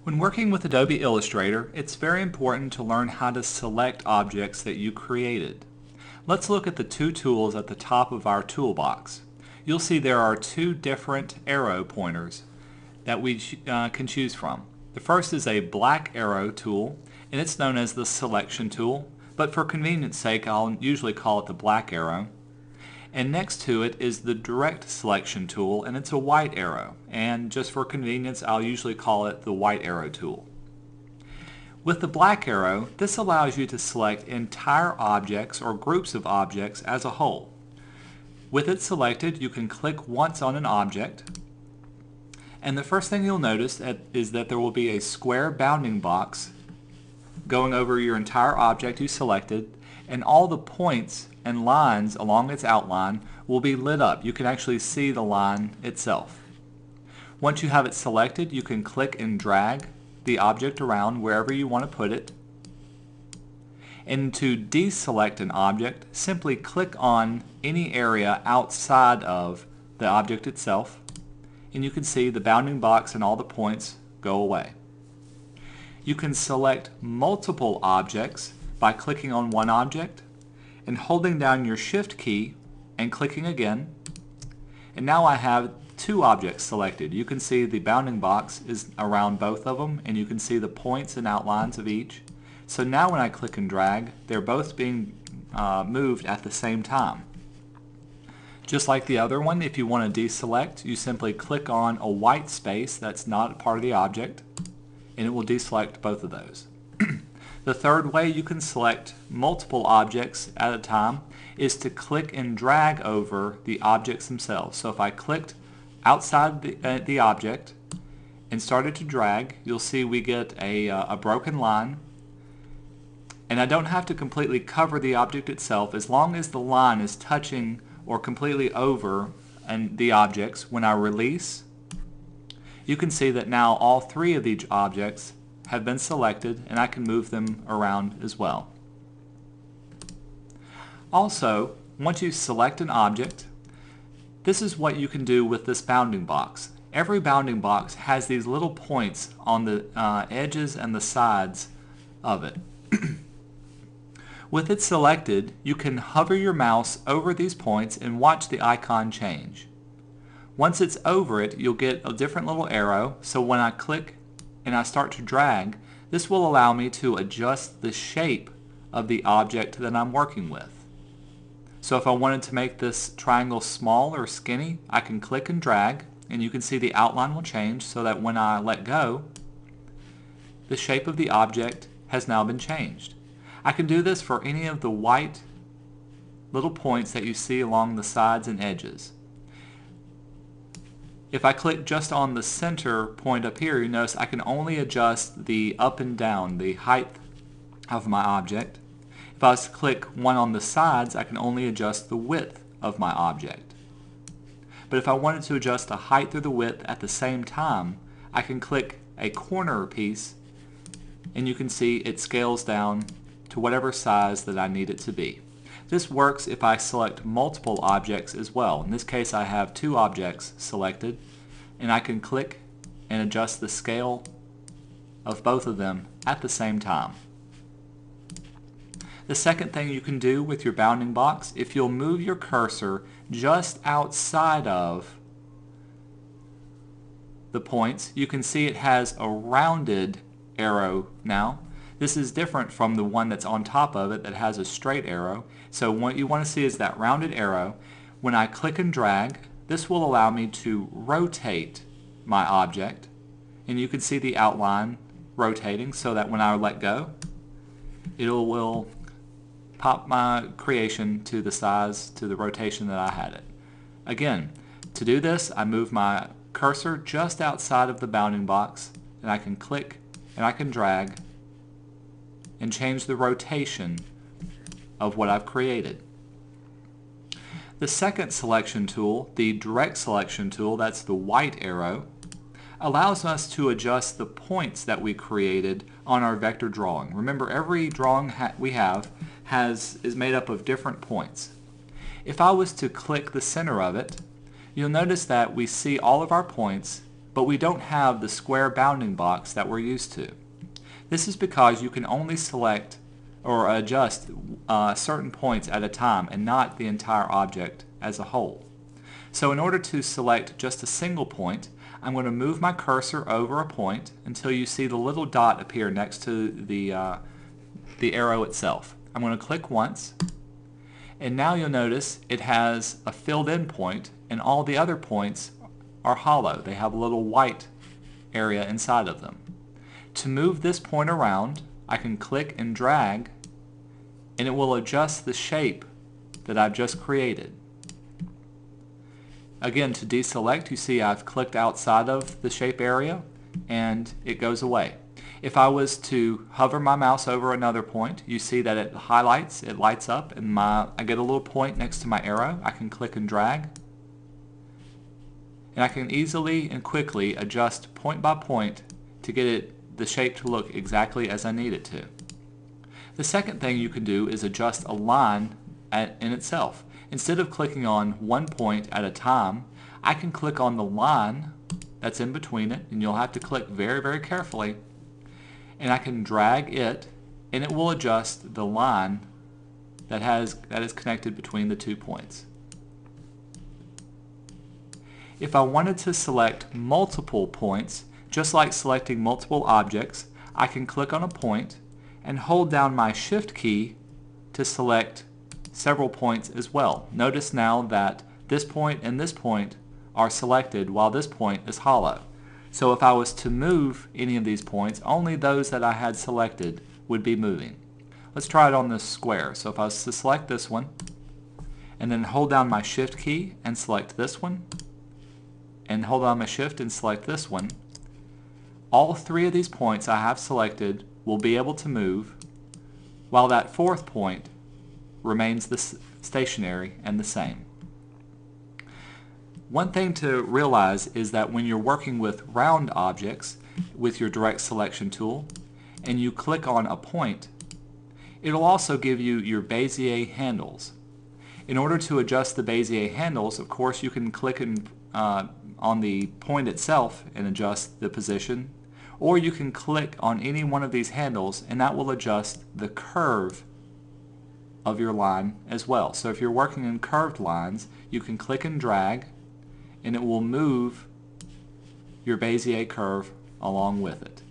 When working with Adobe Illustrator, it's very important to learn how to select objects that you created. Let's look at the two tools at the top of our toolbox. You'll see there are two different arrow pointers that we can choose from. The first is a black arrow tool, and it's known as the selection tool, but for convenience sake I'll usually call it the black arrow. And next to it is the direct selection tool, and it's a white arrow, and just for convenience I'll usually call it the white arrow tool. With the black arrow, this allows you to select entire objects or groups of objects as a whole. With it selected, you can click once on an object, and the first thing you'll notice is that there will be a square bounding box going over your entire object you selected, and all the points and lines along its outline will be lit up. You can actually see the line itself. Once you have it selected, you can click and drag the object around wherever you want to put it. And to deselect an object, simply click on any area outside of the object itself, and you can see the bounding box and all the points go away. You can select multiple objects by clicking on one object and holding down your Shift key and clicking again. And now I have two objects selected. You can see the bounding box is around both of them, and you can see the points and outlines of each. So now when I click and drag, they're both being moved at the same time. Just like the other one, if you want to deselect, you simply click on a white space that's not part of the object, and it will deselect both of those. The third way you can select multiple objects at a time is to click and drag over the objects themselves. So if I clicked outside the object and started to drag, you'll see we get a broken line, and I don't have to completely cover the object itself as long as the line is touching or completely over the objects. When I release, you can see that now all three of these objects have been selected, and I can move them around as well. Also, once you select an object, this is what you can do with this bounding box. Every bounding box has these little points on the edges and the sides of it. With it selected, you can hover your mouse over these points and watch the icon change. Once it's over it, you'll get a different little arrow, so when I click and I start to drag, this will allow me to adjust the shape of the object that I'm working with. So if I wanted to make this triangle small or skinny, I can click and drag, and you can see the outline will change so that when I let go, the shape of the object has now been changed. I can do this for any of the white little points that you see along the sides and edges. If I click just on the center point up here, you notice I can only adjust the up and down, the height of my object. If I was to click one on the sides, I can only adjust the width of my object. But if I wanted to adjust the height or the width at the same time, I can click a corner piece, and you can see it scales down to whatever size that I need it to be. This works if I select multiple objects as well. In this case, I have two objects selected, and I can click and adjust the scale of both of them at the same time. The second thing you can do with your bounding box, if you'll move your cursor just outside of the points, you can see it has a rounded arrow now. This is different from the one that's on top of it that has a straight arrow. So what you want to see is that rounded arrow. When I click and drag, this will allow me to rotate my object, and you can see the outline rotating so that when I let go, it will pop my creation to the size, to the rotation that I had it. Again, to do this, I move my cursor just outside of the bounding box, and I can click and I can drag and change the rotation of what I've created. The second selection tool, the direct selection tool, that's the white arrow, allows us to adjust the points that we created on our vector drawing. Remember, every drawing we have is made up of different points. If I was to click the center of it, you'll notice that we see all of our points but we don't have the square bounding box that we're used to. This is because you can only select or adjust certain points at a time and not the entire object as a whole. So in order to select just a single point, I'm going to move my cursor over a point until you see the little dot appear next to the arrow itself. I'm going to click once, and now you'll notice it has a filled in point and all the other points are hollow. They have a little white area inside of them. To move this point around, I can click and drag and it will adjust the shape that I've just created. Again, to deselect, you see I've clicked outside of the shape area and it goes away. If I was to hover my mouse over another point, you see that it highlights, it lights up, and I get a little point next to my arrow. I can click and drag, and I can easily and quickly adjust point by point to get the shape to look exactly as I need it to. The second thing you can do is adjust a line in itself. Instead of clicking on one point at a time, I can click on the line that's in between it, and you'll have to click very, very carefully, and I can drag it and it will adjust the line that is connected between the 2 points. If I wanted to select multiple points, just like selecting multiple objects, I can click on a point and hold down my Shift key to select several points as well. Notice now that this point and this point are selected while this point is hollow. So if I was to move any of these points, only those that I had selected would be moving. Let's try it on this square. So if I was to select this one and then hold down my Shift key and select this one and hold down my Shift and select this one, all 3 of these points I have selected will be able to move, while that 4th point remains stationary and the same. One thing to realize is that when you're working with round objects with your direct selection tool and you click on a point, it'll also give you your Bezier handles. In order to adjust the Bezier handles, of course, you can click on the point itself and adjust the position, or you can click on any one of these handles and that will adjust the curve of your line as well. So if you're working in curved lines, you can click and drag and it will move your Bezier curve along with it.